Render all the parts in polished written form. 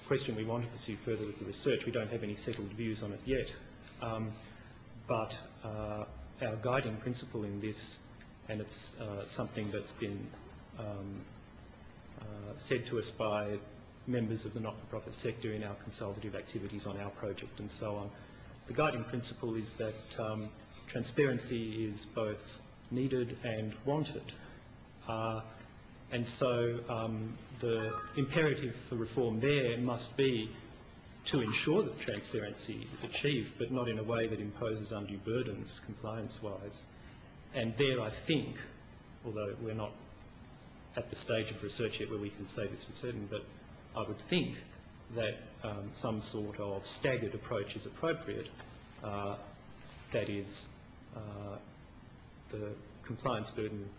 question we want to pursue further with the research. We don't have any settled views on it yet. But our guiding principle in this, and it's something that's been said to us by members of the not-for-profit sector in our consultative activities on our project and so on. The guiding principle is that transparency is both needed and wanted. And so the imperative for reform there must be to ensure that transparency is achieved, but not in a way that imposes undue burdens compliance-wise. And there I think, although we're not at the stage of research yet where we can say this for certain, but I would think that some sort of staggered approach is appropriate. That is, the compliance burden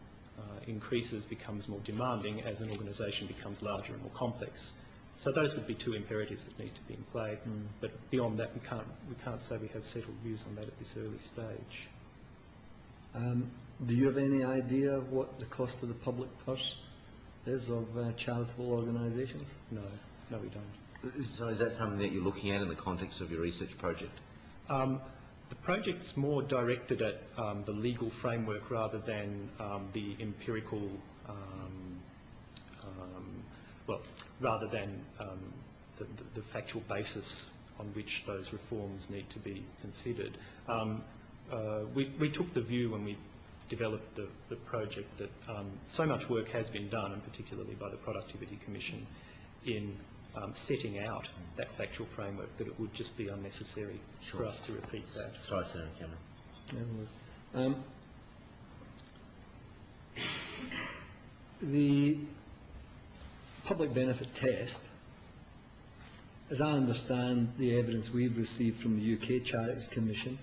increases, becomes more demanding as an organisation becomes larger and more complex. So those would be two imperatives that need to be in play. But beyond that, we can't say we have settled views on that at this early stage. Do you have any idea of what the cost of the public purse is of charitable organisations? No, we don't. So is that something that you're looking at in the context of your research project? The project's more directed at the legal framework rather than the empirical, rather than the factual basis on which those reforms need to be considered. We took the view when we developed the project that so much work has been done, and particularly by the Productivity Commission, in setting out that factual framework, that it would just be unnecessary for us to repeat that. Sorry, Senator Cameron. The public benefit test, as I understand the evidence we've received from the UK Charities Commission,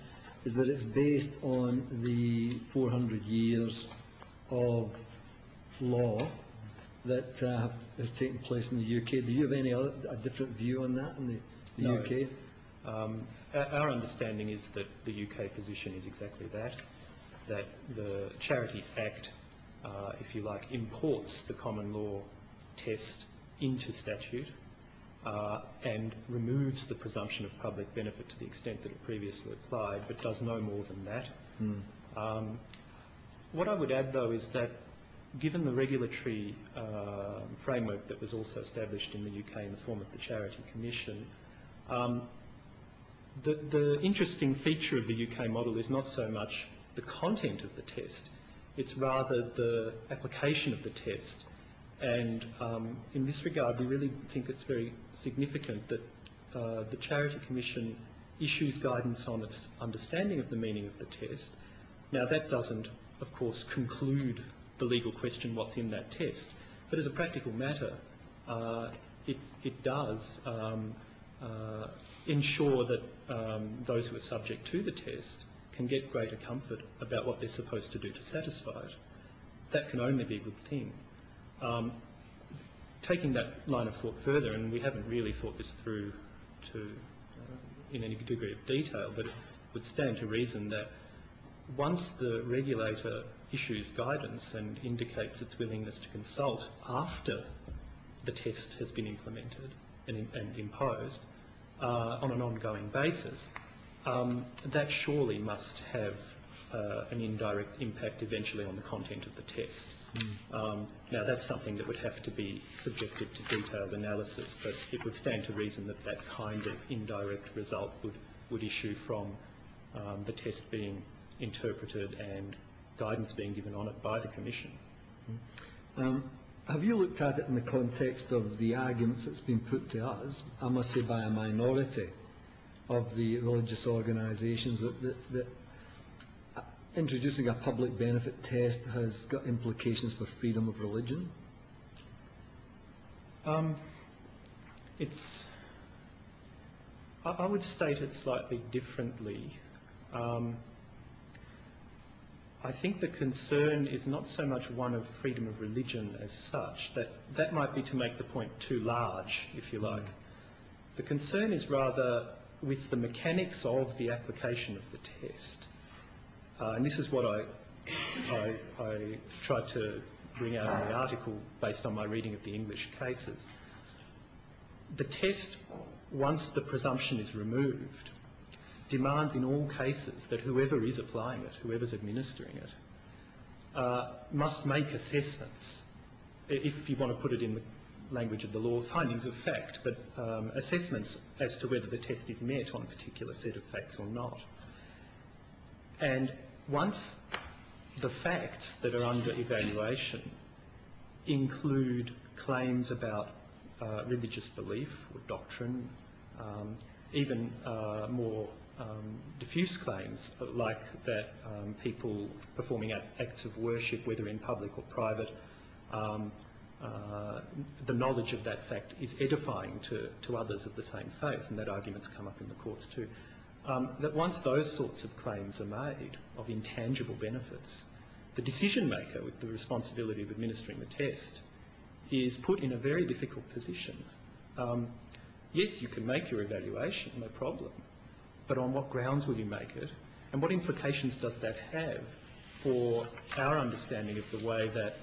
is that it's based on the 400 years of law that has taken place in the UK. Do you have any other, a different view on that in the No. UK? Our understanding is that the UK position is exactly that the Charities Act, if you like, imports the common law test into statute and removes the presumption of public benefit to the extent that it previously applied, but does no more than that. What I would add, though, is that given the regulatory framework that was also established in the UK in the form of the Charity Commission, the interesting feature of the UK model is not so much the content of the test, it's rather the application of the test. And in this regard, we really think it's very significant that the Charity Commission issues guidance on its understanding of the meaning of the test. Now, that doesn't, of course, conclude the legal question, what's in that test, but as a practical matter, it does ensure that those who are subject to the test can get greater comfort about what they're supposed to do to satisfy it. That can only be a good thing. Taking that line of thought further, and we haven't really thought this through in any degree of detail, but it would stand to reason that once the regulator issues guidance and indicates its willingness to consult after the test has been implemented and imposed on an ongoing basis, that surely must have an indirect impact eventually on the content of the test. Now, that's something that would have to be subjected to detailed analysis, but it would stand to reason that that kind of indirect result would issue from the test being interpreted and guidance being given on it by the Commission. Have you looked at it in the context of the arguments that's been put to us, I must say by a minority of the religious organisations, that introducing a public benefit test has got implications for freedom of religion? I would state it slightly differently. I think the concern is not so much one of freedom of religion as such, that might be to make the point too large, if you like. The concern is rather with the mechanics of the application of the test. And this is what I tried to bring out in the article based on my reading of the English cases. the test, once the presumption is removed, demands in all cases that whoever is applying it, whoever's administering it, must make assessments, if you want to put it in the language of the law, findings of fact, but assessments as to whether the test is met on a particular set of facts or not. And once the facts that are under evaluation include claims about religious belief or doctrine, even more diffuse claims like that people performing acts of worship, whether in public or private, the knowledge of that fact is edifying to others of the same faith, and that argument's come up in the courts too. That once those sorts of claims are made of intangible benefits, the decision maker with the responsibility of administering the test is put in a very difficult position. Yes, you can make your evaluation, no problem, but on what grounds will you make it, and what implications does that have for our understanding of the way that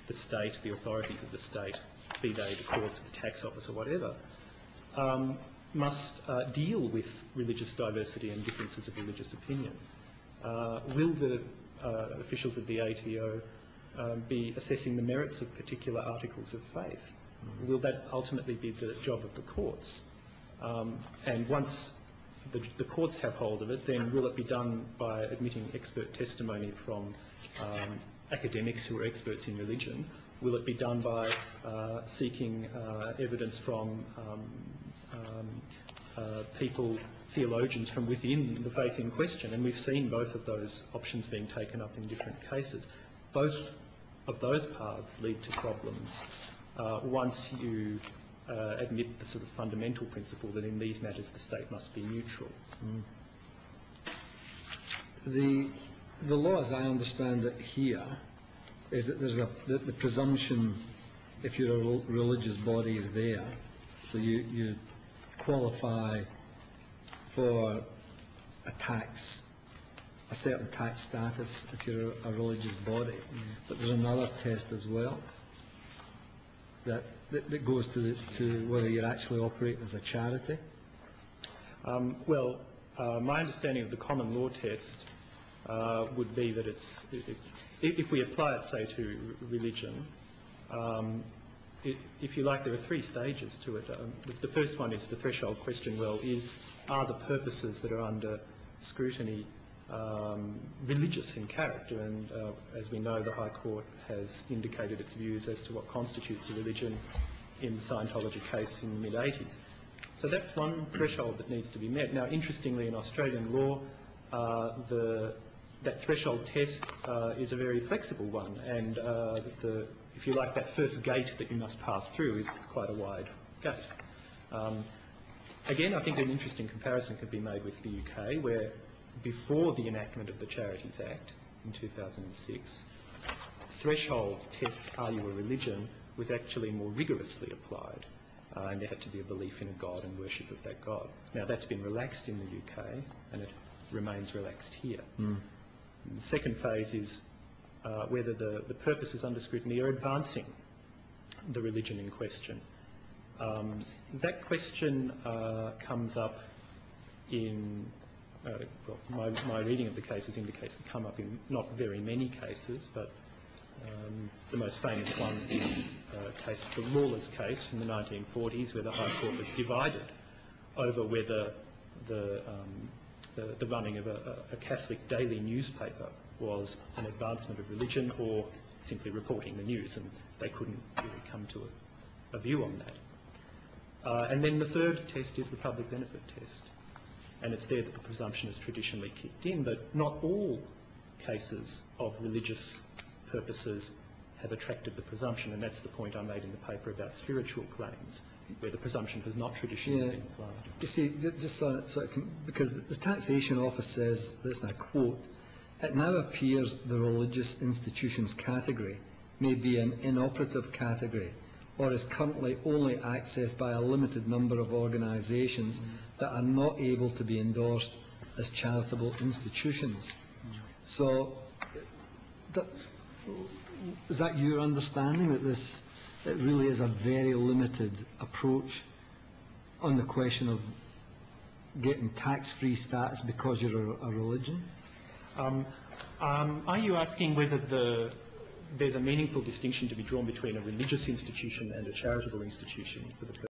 the state, the authorities of the state, be they the courts, the tax office or whatever, must deal with religious diversity and differences of religious opinion. Will the officials of the ATO be assessing the merits of particular articles of faith? Will that ultimately be the job of the courts? And once the courts have hold of it, then will it be done by admitting expert testimony from academics who are experts in religion? Will it be done by seeking evidence from people, theologians from within the faith in question? And we've seen both of those options being taken up in different cases. Both of those paths lead to problems once you admit the sort of fundamental principle that in these matters the state must be neutral. The law, as I understand it here, is that there's the presumption, if you're a religious body, is there. So you qualify for a certain tax status if you're a religious body. But there's another test as well that goes to whether you're actually operating as a charity. My understanding of the common law test would be that if we apply it, say, to religion, if you like, there are three stages to it. The first one is the threshold question, are the purposes that are under scrutiny religious in character? And as we know, the High Court has indicated its views as to what constitutes a religion in the Scientology case in the mid-80s. So that's one threshold that needs to be met. Now, interestingly, in Australian law, that threshold test is a very flexible one, and if you like, that first gate that you must pass through is quite a wide gate. Again, I think an interesting comparison could be made with the UK, where before the enactment of the Charities Act in 2006, threshold test, are you a religion, was actually more rigorously applied, and there had to be a belief in a God and worship of that God. Now, that's been relaxed in the UK, and it remains relaxed here. The second phase is whether the purposes under scrutiny are advancing the religion in question. That question comes up in, my reading of the cases indicates they come up in not very many cases, but the most famous one is the Lawless case from the 1940s, where the High Court was divided over whether the running of a Catholic daily newspaper was an advancement of religion or simply reporting the news, and they couldn't really come to a view on that. And then the third test is the public benefit test, and it's there that the presumption is traditionally kicked in, but not all cases of religious purposes have attracted the presumption, and that's the point I made in the paper about spiritual claims, where the presumption has not traditionally been applied. You see, just so I can, because the Taxation Office says, this is a quote, "It now appears the religious institutions category may be an inoperative category or is currently only accessed by a limited number of organisations that are not able to be endorsed as charitable institutions." So, is that your understanding, that it really is a very limited approach on the question of getting tax-free status because you're a religion? Are you asking whether there's a meaningful distinction to be drawn between a religious institution and a charitable institution for the